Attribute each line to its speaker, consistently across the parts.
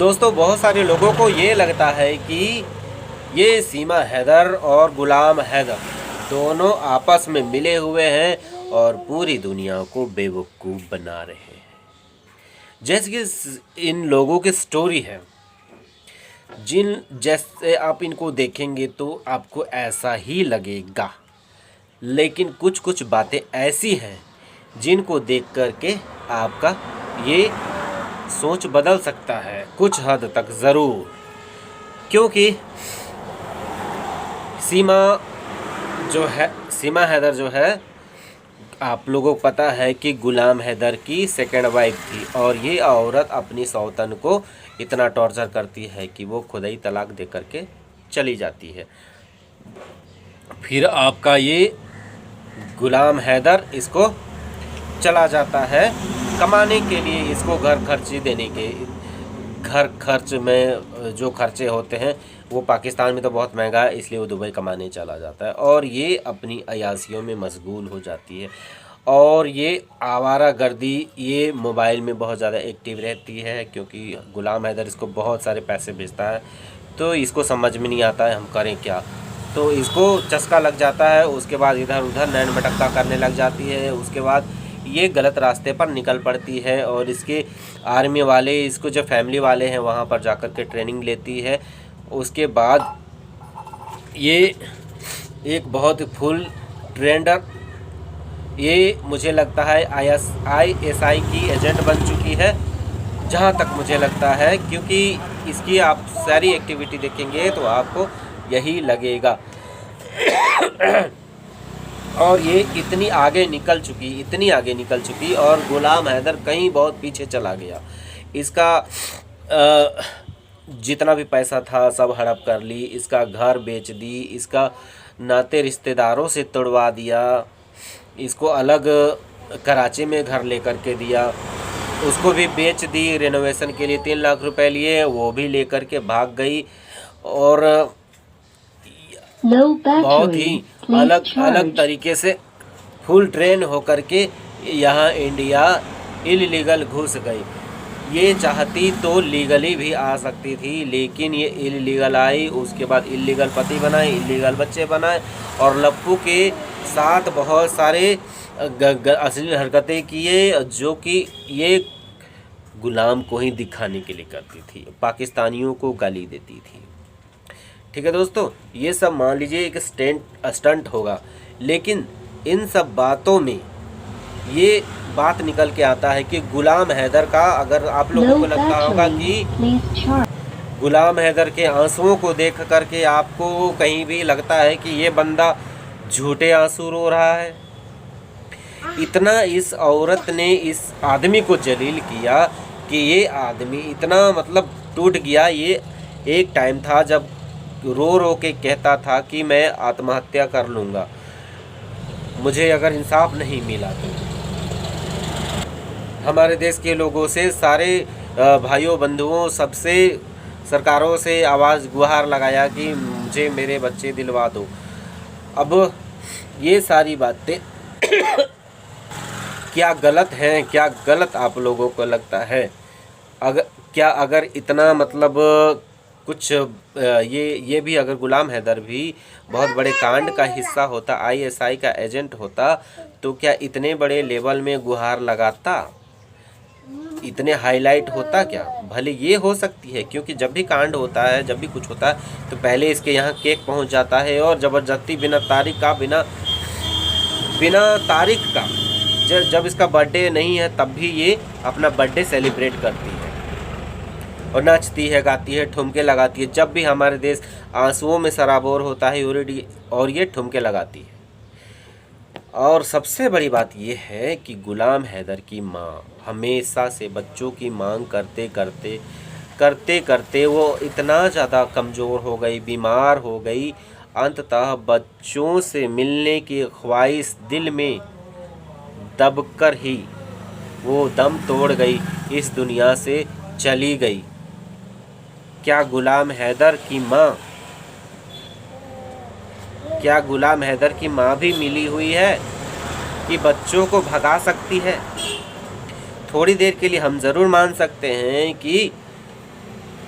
Speaker 1: दोस्तों बहुत सारे लोगों को ये लगता है कि ये सीमा हैदर और गुलाम हैदर दोनों आपस में मिले हुए हैं और पूरी दुनिया को बेवकूफ़ बना रहे हैं। जैसे कि इन लोगों की स्टोरी है, जैसे आप इनको देखेंगे तो आपको ऐसा ही लगेगा, लेकिन कुछ कुछ बातें ऐसी हैं जिनको देख कर के आपका ये सोच बदल सकता है कुछ हद तक ज़रूर। क्योंकि सीमा हैदर जो है, आप लोगों को पता है कि गुलाम हैदर की सेकंड वाइफ थी और ये औरत अपनी सौतन को इतना टॉर्चर करती है कि वो खुद ही तलाक दे करके चली जाती है। फिर आपका ये गुलाम हैदर इसको चला जाता है कमाने के लिए, इसको घर खर्च में जो खर्चे होते हैं वो पाकिस्तान में तो बहुत महंगा है, इसलिए वो दुबई कमाने चला जाता है और ये अपनी अयाशियों में मशगूल हो जाती है। और ये आवारागर्दी, ये मोबाइल में बहुत ज़्यादा एक्टिव रहती है क्योंकि गुलाम हैदर इसको बहुत सारे पैसे भेजता है, तो इसको समझ में नहीं आता है हम करें क्या, तो इसको चस्का लग जाता है। उसके बाद इधर उधर नैन मटक्का करने लग जाती है। उसके बाद ये गलत रास्ते पर निकल पड़ती है और इसके आर्मी वाले, इसको जो फैमिली वाले हैं वहाँ पर जाकर के ट्रेनिंग लेती है। उसके बाद ये एक बहुत फुल ट्रेंडर, ये मुझे लगता है ISI की एजेंट बन चुकी है जहाँ तक मुझे लगता है, क्योंकि इसकी आप सारी एक्टिविटी देखेंगे तो आपको यही लगेगा। और ये इतनी आगे निकल चुकी और गुलाम हैदर कहीं बहुत पीछे चला गया। इसका जितना भी पैसा था सब हड़प कर ली, इसका घर बेच दी, इसका नाते रिश्तेदारों से तोड़वा दिया, इसको अलग कराची में घर लेकर के दिया, उसको भी बेच दी। रेनोवेशन के लिए 3 लाख रुपए लिए, वो भी लेकर के भाग गई और बहुत ही अलग तरीके से फुल ट्रेन होकर के यहाँ इंडिया इलीगल घुस गई। ये चाहती तो लीगली भी आ सकती थी, लेकिन ये इलीगल आई। उसके बाद इलीगल पति बनाए, इलीगल बच्चे बनाए और लप्पू के साथ बहुत सारे अश्लील हरकतें किए, जो कि ये गुलाम को ही दिखाने के लिए करती थी, पाकिस्तानियों को गाली देती थी। ठीक है दोस्तों, ये सब मान लीजिए एक स्टंट होगा, लेकिन इन सब बातों में ये बात निकल के आता है कि गुलाम हैदर का, अगर आप लोगों को लगता होगा कि गुलाम हैदर के आंसुओं को देख करके आपको कहीं भी लगता है कि ये बंदा झूठे आंसू रो रहा है, इतना इस औरत ने इस आदमी को जलील किया कि ये आदमी इतना मतलब टूट गया। ये एक टाइम था जब रो रो के कहता था कि मैं आत्महत्या कर लूँगा, मुझे अगर इंसाफ नहीं मिला तो। हमारे देश के लोगों से, सारे भाइयों बंधुओं, सबसे, सरकारों से आवाज़ गुहार लगाया कि मुझे मेरे बच्चे दिलवा दो। अब ये सारी बातें क्या गलत हैं, क्या गलत आप लोगों को लगता है? अगर इतना मतलब कुछ ये भी अगर गुलाम हैदर भी बहुत बड़े कांड का हिस्सा होता, ISI का एजेंट होता, तो क्या इतने बड़े लेवल में गुहार लगाता, इतने हाईलाइट होता क्या? भले ये हो सकती है, क्योंकि जब भी कांड होता है, जब भी कुछ होता है तो पहले इसके यहाँ केक पहुँच जाता है और ज़बरदस्ती बिना तारीख का जब इसका बर्थडे नहीं है तब भी ये अपना बर्थडे सेलिब्रेट करती है और नाचती है, गाती है, ठुमके लगाती है। जब भी हमारे देश आंसुओं में सराबोर होता है और ये ठुमके लगाती है। और सबसे बड़ी बात ये है कि गुलाम हैदर की माँ हमेशा से बच्चों की मांग करते करते वो इतना ज़्यादा कमज़ोर हो गई, बीमार हो गई, अंततः बच्चों से मिलने की ख्वाहिश दिल में दबकर ही वो दम तोड़ गई, इस दुनिया से चली गई। क्या गुलाम हैदर की माँ भी मिली हुई है कि बच्चों को भगा सकती है? थोड़ी देर के लिए हम ज़रूर मान सकते हैं कि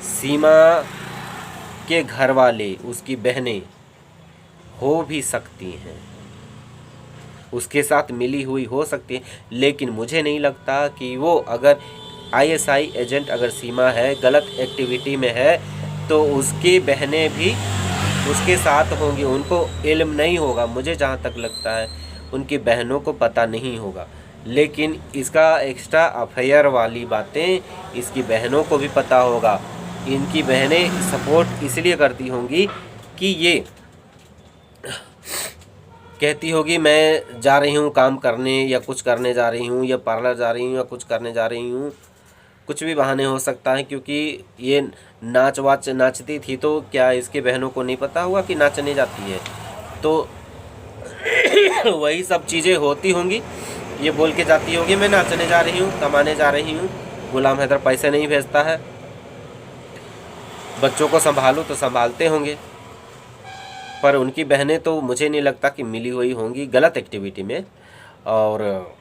Speaker 1: सीमा के घर वाले, उसकी बहनें हो भी सकती हैं, उसके साथ मिली हुई हो सकती है, लेकिन मुझे नहीं लगता कि वो अगर आईएसआई एजेंट अगर सीमा है, गलत एक्टिविटी में है, तो उसकी बहनें भी उसके साथ होंगी। उनको इल्म नहीं होगा, मुझे जहाँ तक लगता है उनकी बहनों को पता नहीं होगा, लेकिन इसका एक्स्ट्रा अफेयर वाली बातें इसकी बहनों को भी पता होगा। इनकी बहनें सपोर्ट इसलिए करती होंगी कि ये कहती होगी मैं जा रही हूँ काम करने, या कुछ करने जा रही हूँ, या पार्लर जा रही हूँ, या कुछ करने जा रही हूँ, कुछ भी बहाने हो सकता है। क्योंकि ये नाचती थी, तो क्या इसके बहनों को नहीं पता होगा कि नाचने जाती है? तो वही सब चीज़ें होती होंगी। ये बोल के जाती होगी मैं नाचने जा रही हूँ, कमाने जा रही हूँ। गुलाम हैदर पैसे नहीं भेजता है, बच्चों को संभालो तो संभालते होंगे, पर उनकी बहनें तो मुझे नहीं लगता कि मिली हुई होंगी गलत एक्टिविटी में। और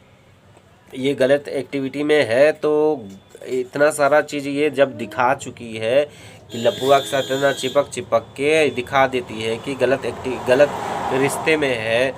Speaker 1: ये गलत एक्टिविटी में है तो इतना सारा चीज़ ये जब दिखा चुकी है कि लपुआ के साथ इतना चिपक के दिखा देती है कि गलत रिश्ते में है,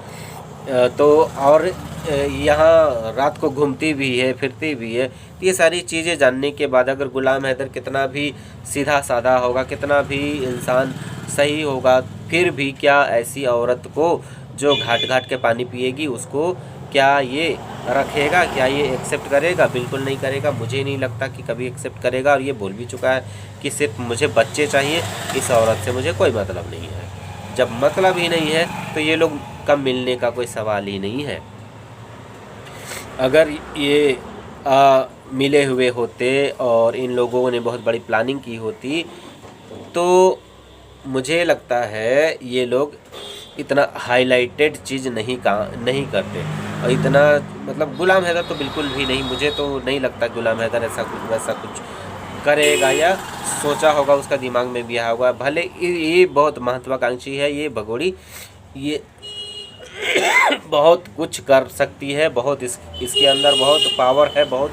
Speaker 1: तो और यहाँ रात को घूमती भी है, फिरती भी है। ये सारी चीज़ें जानने के बाद अगर गुलाम हैदर कितना भी सीधा साधा होगा, कितना भी इंसान सही होगा, फिर भी क्या ऐसी औरत को जो घाट के पानी पिएगी, उसको क्या ये रखेगा? क्या ये एक्सेप्ट करेगा? बिल्कुल नहीं करेगा। मुझे नहीं लगता कि कभी एक्सेप्ट करेगा। और ये बोल भी चुका है कि सिर्फ मुझे बच्चे चाहिए, इस औरत से मुझे कोई मतलब नहीं है। जब मतलब ही नहीं है तो ये लोग कब मिलने का कोई सवाल ही नहीं है। अगर ये मिले हुए होते और इन लोगों ने बहुत बड़ी प्लानिंग की होती, तो मुझे लगता है ये लोग इतना हाईलाइटेड चीज़ नहीं करते। और इतना मतलब गुलाम हैदर तो बिल्कुल भी नहीं, मुझे तो नहीं लगता गुलाम हैदर ऐसा कुछ वैसा कुछ करेगा, या सोचा होगा, उसका दिमाग में भी आया होगा। भले ये बहुत महत्वाकांक्षी है, ये भगोड़ी, ये बहुत कुछ कर सकती है, बहुत इसके अंदर बहुत पावर है, बहुत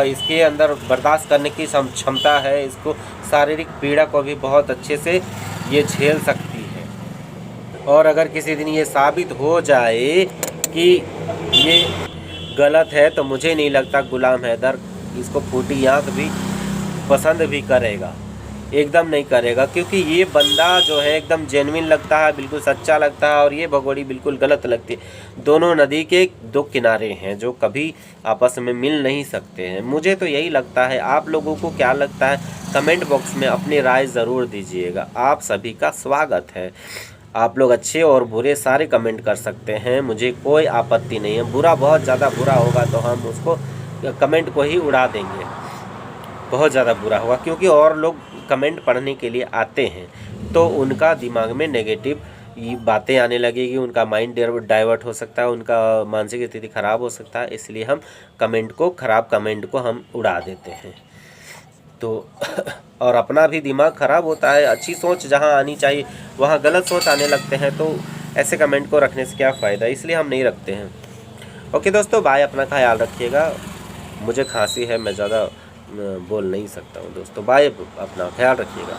Speaker 1: इसके अंदर बर्दाश्त करने की क्षमता है। इसको शारीरिक पीड़ा को भी बहुत अच्छे से ये झेल सकती है। और अगर किसी दिन ये साबित हो जाए कि ये गलत है, तो मुझे नहीं लगता गुलाम हैदर इसको फूटी आँख भी पसंद भी करेगा, एकदम नहीं करेगा। क्योंकि ये बंदा जो है एकदम जेन्युइन लगता है, बिल्कुल सच्चा लगता है, और ये भगोड़ी बिल्कुल गलत लगती है। दोनों नदी के दो किनारे हैं जो कभी आपस में मिल नहीं सकते हैं। मुझे तो यही लगता है। आप लोगों को क्या लगता है कमेंट बॉक्स में अपनी राय ज़रूर दीजिएगा। आप सभी का स्वागत है। आप लोग अच्छे और बुरे सारे कमेंट कर सकते हैं, मुझे कोई आपत्ति नहीं है। बुरा बहुत ज़्यादा बुरा होगा तो हम उसको कमेंट को ही उड़ा देंगे, बहुत ज़्यादा बुरा होगा। क्योंकि और लोग कमेंट पढ़ने के लिए आते हैं तो उनका दिमाग में नेगेटिव बातें आने लगेगी, उनका माइंड डाइवर्ट हो सकता है, उनका मानसिक स्थिति ख़राब हो सकता है। इसलिए हम खराब कमेंट को हम उड़ा देते हैं। तो और अपना भी दिमाग ख़राब होता है। अच्छी सोच जहाँ आनी चाहिए वहाँ गलत सोच आने लगते हैं, तो ऐसे कमेंट को रखने से क्या फ़ायदा, इसलिए हम नहीं रखते हैं। ओके दोस्तों, बाय। अपना ख्याल रखिएगा। मुझे खांसी है, मैं ज़्यादा बोल नहीं सकता हूँ दोस्तों। बाय, अपना ख्याल रखिएगा।